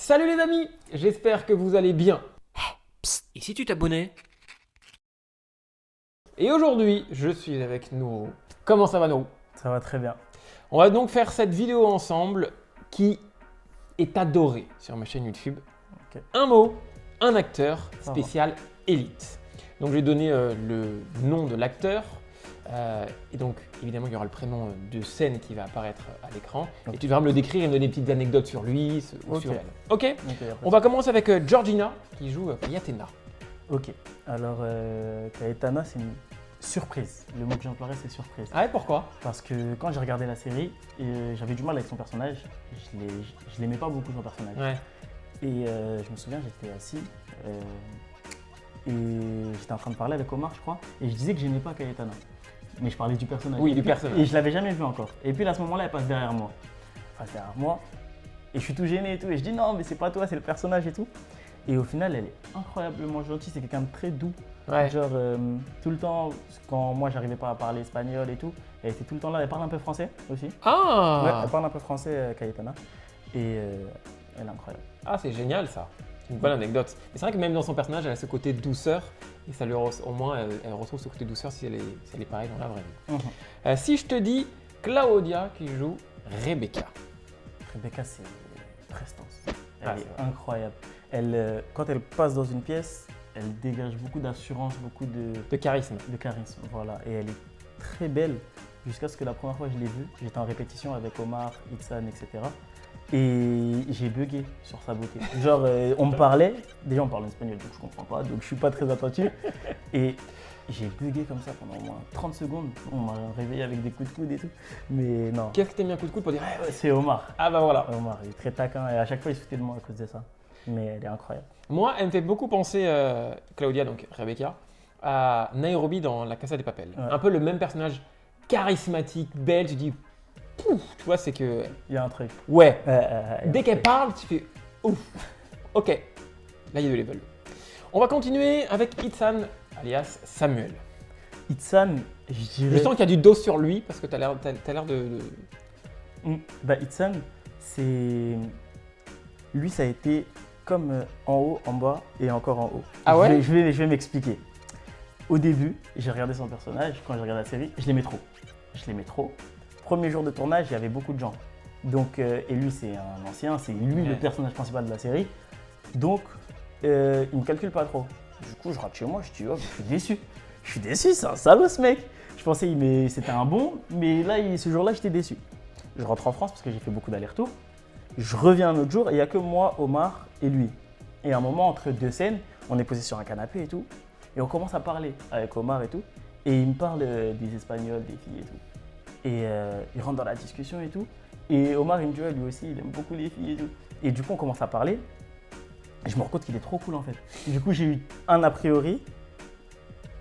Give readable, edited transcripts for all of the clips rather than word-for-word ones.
Salut les amis, j'espère que vous allez bien. Psst, et si tu t'abonnais? Et aujourd'hui, je suis avec Nourou. Comment ça va Nourou? Ça va très bien. On va donc faire cette vidéo ensemble qui est adorée sur ma chaîne YouTube. Ok. Un mot, un acteur Ça spécial élite. Donc je vais donner le nom de l'acteur. Et donc évidemment il y aura le prénom de scène qui va apparaître à l'écran. Ok. Et tu devras me le décrire et me donner des petites anecdotes sur lui ou Ok. sur elle. Ok? Ok, On va commencer avec Georgina qui joue Yatena. Ok. Alors, Kaetana, c'est une surprise. Le mot que j'emploierais, c'est surprise. Ah ouais, pourquoi? Parce que quand j'ai regardé la série, j'avais du mal avec son personnage. Je l'aimais pas beaucoup, son personnage. Ouais. Et je me souviens, j'étais assis et j'étais en train de parler avec Omar, je crois. Et je disais que j'aimais pas Kaetana. Mais je parlais du personnage. Oui, Et du puis- personnage. Et je l'avais jamais vu encore. Et puis à ce moment-là, elle passe derrière moi. Et je suis tout gêné et tout. Et je dis non, mais c'est pas toi, c'est le personnage et tout. Et au final, elle est incroyablement gentille. C'est quelqu'un de très doux. Ouais. Genre, tout le temps, quand moi, j'arrivais pas à parler espagnol et tout, elle était tout le temps là. Elle parle un peu français aussi. Ouais, Ah, elle parle un peu français, Kaetana. Et elle est incroyable. ah c'est génial ça. C'est une bonne anecdote. Mais c'est vrai que même dans son personnage, elle a ce côté douceur. Et ça lui au moins, elle retrouve ce côté douceur si elle est pareille dans la vraie vie. Mhm. Si je te dis Claudia qui joue Rebecca. Rebecca, c'est prestance. Elle Ah, est c'est vrai. incroyable. Quand elle passe dans une pièce, elle dégage beaucoup d'assurance, beaucoup De charisme. de charisme. Voilà. Et elle est très belle. Jusqu'à ce que la première fois que je l'ai vue, j'étais en répétition avec Omar, Itzan, etc. Et j'ai bugué sur sa beauté. Genre, on me parlait, déjà on parle en espagnol, donc je comprends pas, donc je suis pas très attentif. Et j'ai bugué comme ça pendant au moins 30 secondes. On m'a réveillé avec des coups de coude et tout. Mais non, Qu'est-ce que t'as mis un coup de coude pour dire c'est Omar. ah bah voilà. Omar, il est très taquin et à chaque fois il se foutait de moi à cause de ça. Mais elle est incroyable. Moi, elle me fait beaucoup penser, Claudia, donc Rebecca, à Nairobi dans La Casa de Papel. Ouais. Un peu le même personnage charismatique, belle. Tu dis, pouf, tu vois, c'est que. Il y a un truc. Ouais. Il y a un Dès qu'elle truc. parle, tu fais ouf. Ok, là il y a de level. On va continuer avec Itzan, alias Samuel. Itzan, je Je dirais. sens qu'il y a du dos sur lui parce que t'as l'air de. Bah, Itzan, c'est. Lui, ça a été comme en haut, en bas et encore en haut. Ah ouais? Je vais m'expliquer. Au début, j'ai regardé son personnage, quand j'ai regardé la série, je l'aimais trop. Je l'aimais trop. Premier jour de tournage, il y avait beaucoup de gens. Donc, et lui, c'est un ancien, c'est lui Ouais. le personnage principal de la série. Donc, il me calcule pas trop. Du coup, je rentre chez moi, je dis, oh, je suis déçu. Je suis déçu, c'est un salaud ce mec. Je pensais que c'était un bon, mais là, ce jour-là, j'étais déçu. Je rentre en France parce que j'ai fait beaucoup d'allers-retours. Je reviens un autre jour et il n'y a que moi, Omar et lui. Et à un moment, entre deux scènes, on est posé sur un canapé et tout. Et on commence à parler avec Omar et tout. Et il me parle des Espagnols, des filles et tout. Et il rentre dans la discussion et tout. Et Omar, il me dit, ouais, lui aussi, il aime beaucoup les filles et tout. Et du coup, on commence à parler. Et je me rends compte qu'il est trop cool en fait. Du coup, j'ai eu un a priori.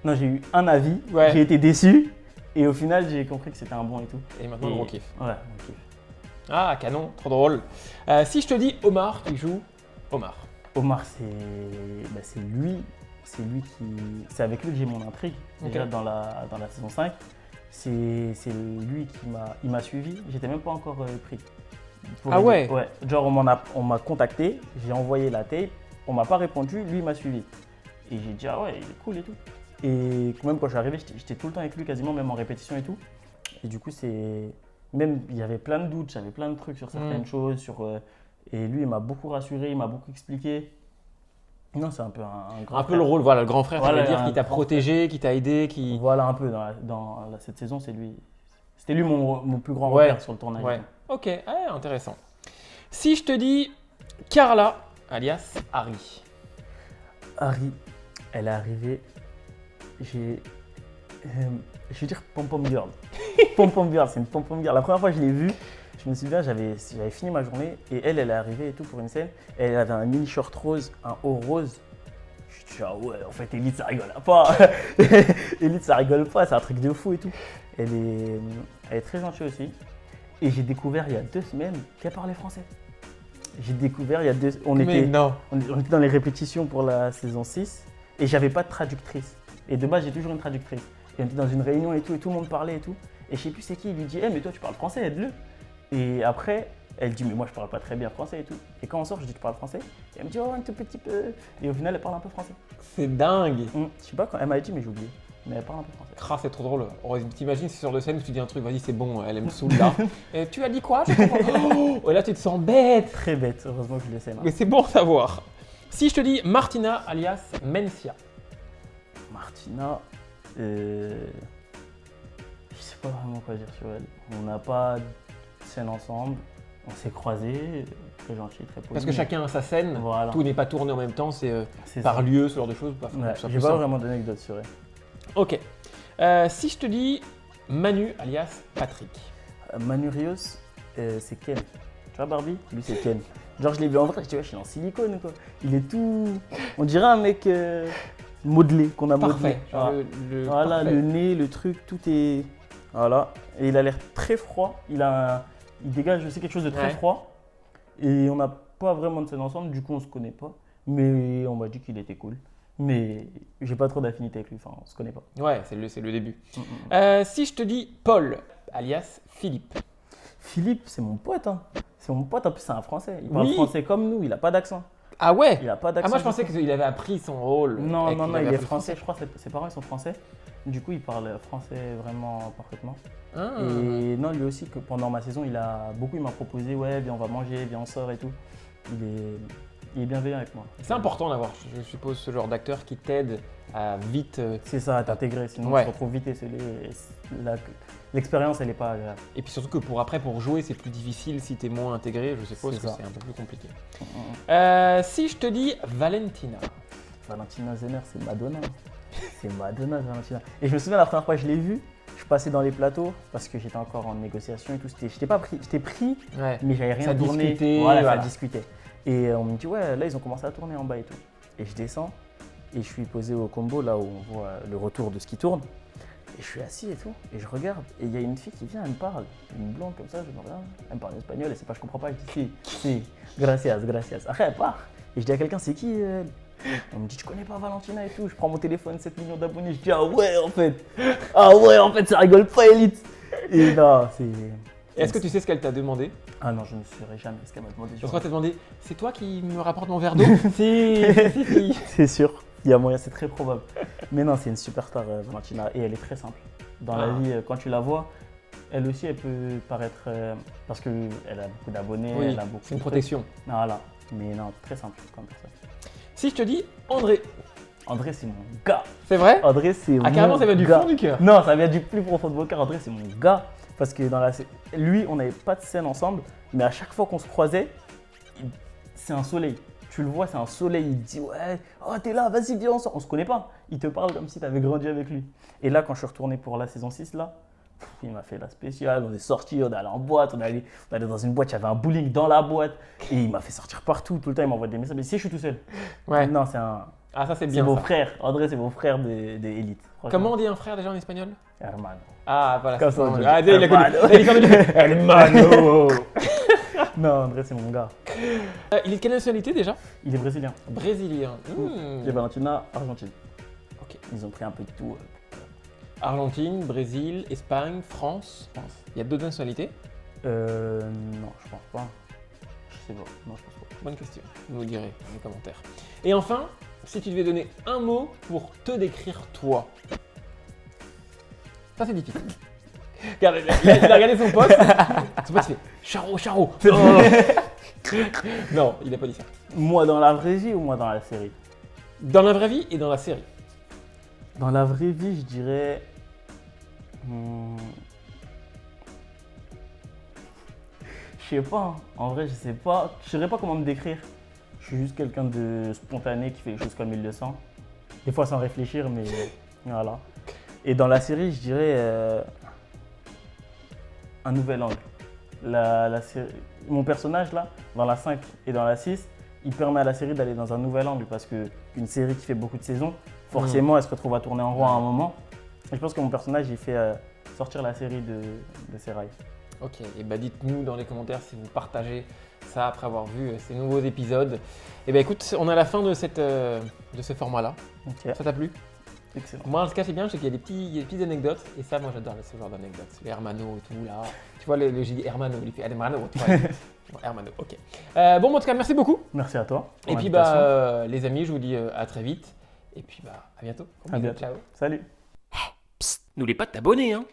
Non, j'ai eu un avis. Ouais. J'ai été déçu. Et au final, j'ai compris que c'était un bon et tout. Et maintenant, Et- gros kiff. Ouais, on kiffe. Ah, canon, trop drôle. Si je te dis Omar qui joue Omar. Omar, c'est lui. C'est avec lui que j'ai mon intrigue. Déjà Ok. dans la saison 5. C'est lui il m'a suivi. J'étais même pas encore pris. Pour Ah lui ouais? dire. Ouais. Genre, on m'a contacté. J'ai envoyé la tape. On m'a pas répondu. Lui, il m'a suivi. Et j'ai dit, ah ouais, il est cool et tout. Et même quand je suis arrivé, j'étais tout le temps avec lui, quasiment, même en répétition et tout. Et du coup, même, il y avait plein de doutes, j'avais plein de trucs sur certaines choses. Et lui, il m'a beaucoup rassuré, il m'a beaucoup expliqué. Non, c'est un peu un grand Un peu frère. le rôle, voilà, le grand frère, Voilà, ça veut dire un qui t'a grand protégé, qui t'a aidé, qui. Voilà, un peu cette saison, c'est lui. C'était lui mon plus grand Ouais. repère sur le tournage. Ouais. Ok, ah, intéressant. Si je te dis Carla, alias Harry. Harry, elle est arrivée. Je vais dire pom-pom girl. Pom-pom girl, c'est une pom-pom girl. La première fois que je l'ai vue, je me souviens, j'avais fini ma journée et elle est arrivée et tout pour une scène. Elle avait un mini short rose, un haut rose. Je dis, ah ouais, en fait, Elite, ça rigole pas. Elite, ça rigole pas, c'est un truc de fou et tout. Elle est très gentille aussi. Et j'ai découvert il y a 2 semaines qu'elle parlait français. J'ai découvert il y a 2 on Mais était, non. on était dans les répétitions pour la saison 6 et j'avais pas de traductrice. Et de base, j'ai toujours une traductrice. Et on était dans une réunion et tout le monde parlait et tout. Et je sais plus c'est qui, il lui dit, mais toi tu parles français, aide-le. Et après, Elle dit mais moi je parle pas très bien français et tout. Et quand on sort, je dis tu parles français? Et elle me dit oh un tout petit peu. Et au final elle parle un peu français. C'est dingue. Je sais pas quand elle m'a dit mais j'ai oublié. Mais elle parle un peu français. Cra, c'est trop drôle. T'imagines, c'est sur le scène où tu dis un truc, vas-y, c'est bon, elle me saoule là. Et tu as dit quoi? Je comprends. Oh, et là, tu te sens bête. Très bête, heureusement que je le sais. Mais c'est bon à savoir. Si je te dis Martina alias Mencia. Martina, je sais pas vraiment quoi dire sur elle. On n'a pas de scène ensemble, on s'est croisés, très gentil, très poli. Parce que chacun a sa scène, Voilà. tout n'est pas tourné en même temps, c'est C'est par ça. lieu, ce genre de choses. Ouais, c'est un j'ai peu pas simple. vraiment d'anecdote sur elle. Ok. Si je te dis Manu alias Patrick. Manu Rios, c'est Ken. Tu vois Barbie? Lui c'est Ken. Genre je l'ai vu en vrai, je dis ouais, je suis en silicone quoi. Il est tout. On dirait un mec modelé, qu'on a modelé. Parfait. Genre le Voilà, parfait. le nez, le truc, tout est. Voilà. Et il a l'air très froid. Il dégage aussi quelque chose de très Ouais. froid. Et on n'a pas vraiment de scène ensemble, du coup on se connaît pas. Mais on m'a dit qu'il était cool. Mais j'ai pas trop d'affinité avec lui, enfin on se connaît pas. Ouais, c'est le début. Si je te dis Paul alias Philippe. Philippe, c'est mon pote. Hein. C'est mon pote, en plus c'est un français. Il parle Oui. français comme nous, il a pas d'accent. Ah ouais. Il a pas Ah d'accent. moi je du pensais tout. qu'il avait appris son rôle. Non, et non, qu'il non, avait il est appris français. Je crois que ses parents ils sont français. Du coup, il parle français vraiment parfaitement. Ah. Et non, lui aussi, que pendant ma saison, il m'a proposé, ouais, viens, on va manger, viens, on sort et tout. Il est bienveillant avec moi. C'est important d'avoir, je suppose, ce genre d'acteur qui t'aide à vite. C'est ça, à t'intégrer, sinon Ouais. tu te retrouves vite esselé. L'expérience, elle n'est pas agréable. Et puis surtout que pour jouer, c'est plus difficile si t'es moins intégré. Je suppose C'est que ça. c'est un peu plus compliqué. Si je te dis Valentina. Valentina Zenner, c'est Madonna. C'est Madonna, Valentina. Et je me souviens la première fois que je l'ai vue, je passais dans les plateaux parce que j'étais encore en négociation et tout. J'étais pris, Ouais. mais j'avais rien Ça tourné. discutait, Voilà, voilà. ça discutait. Et on me dit, ouais, là, ils ont commencé à tourner en bas et tout. Et je descends et je suis posé au combo, là où on voit le retour de ce qui tourne. Et je suis assis et tout. Et je regarde. Et il y a une fille qui vient, elle me parle. Une blonde comme ça, je me regarde. Elle me parle en espagnol, elle sait pas, je comprends pas. Je dis, si, gracias, gracias. Après, elle part. Et je dis à quelqu'un, c'est qui elle? On me dit, tu connais pas Valentina et tout. Je prends mon téléphone, 7 millions d'abonnés. Je dis, ah ouais, en fait. Ah ouais, en fait, ça rigole pas, Elite. Et non, c'est. Est-ce que tu sais ce qu'elle t'a demandé? Ah non, je ne saurais jamais ce qu'elle m'a demandé. Je crois qu'elle t'a demandé, c'est toi qui me rapporte mon verre d'eau? Si. C'est sûr, il y a moyen, c'est très probable. Mais non, c'est une super star, Valentina, et elle est très simple. Dans la Ah. vie, quand tu la vois, elle aussi, elle peut paraître. Parce qu'elle a beaucoup d'abonnés, Oui, elle a beaucoup c'est une de protection. trucs. Voilà. Mais non, très simple comme personne. Si je te dis André. André, c'est mon gars. C'est vrai? André, c'est mon Ah carrément, ça vient du gars. fond du cœur. Non, ça vient du plus profond de mon cœur. André, c'est mon gars. Parce que lui, on n'avait pas de scène ensemble, mais à chaque fois qu'on se croisait, c'est un soleil. Tu le vois, c'est un soleil. Il dit ouais, oh t'es là, vas-y, viens, on sort. On se connaît pas. Il te parle comme si tu avais grandi avec lui. Et là, quand je suis retourné pour la saison 6, là, il m'a fait la spéciale. On est sorti, on est allé en boîte, on est allé dans une boîte, il y avait un bowling dans la boîte. Et il m'a fait sortir partout. Tout le temps, il m'envoie des messages. Mais si je suis tout seul. Ouais. Non, Ah ça c'est c'est bien mon ça. frère. André, c'est mon frère de Elite. Comment on dit un frère déjà en espagnol? Hermano. Ah voilà. Comme c'est ça, on ça. dit. Ah il a connu. Hermano. Il a connu. Hermano. Non, André, c'est mon gars. Il est de quelle nationalité déjà? Il est brésilien. Brésilien. Et Valentina, Argentine. Ok. Ils ont pris un peu de tout. Argentine, Brésil, Espagne, France. Il y a d'autres nationalités? Non, je pense pas. Je sais pas. Non, je pense pas. Bonne question. Vous nous direz dans les commentaires. Et enfin, si tu devais donner un mot pour te décrire toi. Ça c'est difficile. Regarde, il a regardé son pote. Son pote il fait Charo, Charo. Oh. Non, il n'a pas dit ça. Moi dans la vraie vie ou moi dans la série? Dans la vraie vie et dans la série. Dans la vraie vie, je dirais. Je sais pas. Hein. En vrai, je sais pas. Je saurais pas comment me décrire. Je suis juste quelqu'un de spontané qui fait les choses comme il le sent. Des fois sans réfléchir, mais voilà. Et dans la série, je dirais un nouvel angle. Mon personnage là, dans la 5 et dans la 6, il permet à la série d'aller dans un nouvel angle parce qu'une série qui fait beaucoup de saisons, forcément, elle se retrouve à tourner en rond à un moment. Et je pense que mon personnage, il fait sortir la série de ses rails. Ok, et bah dites-nous dans les commentaires si vous partagez ça après avoir vu ces nouveaux épisodes. Et bah écoute, on est à la fin de ce format-là. Ok. Ça t'a plu? Excellent. Moi, en tout cas, c'est bien, c'est qu'il y a il y a des petites anecdotes. Et ça, moi, j'adore ce genre d'anecdotes. Les Hermano et tout, là. Tu vois, j'ai dit Hermano, il fait Hermano. Tu vois, bon, Hermano, ok. Bon, en tout cas, merci beaucoup. Merci à toi. pour Et puis, l'invitation. les amis, je vous dis à très vite. Et puis, à bientôt. À bientôt. Ciao. Salut. N'oublie pas de t'abonner, hein.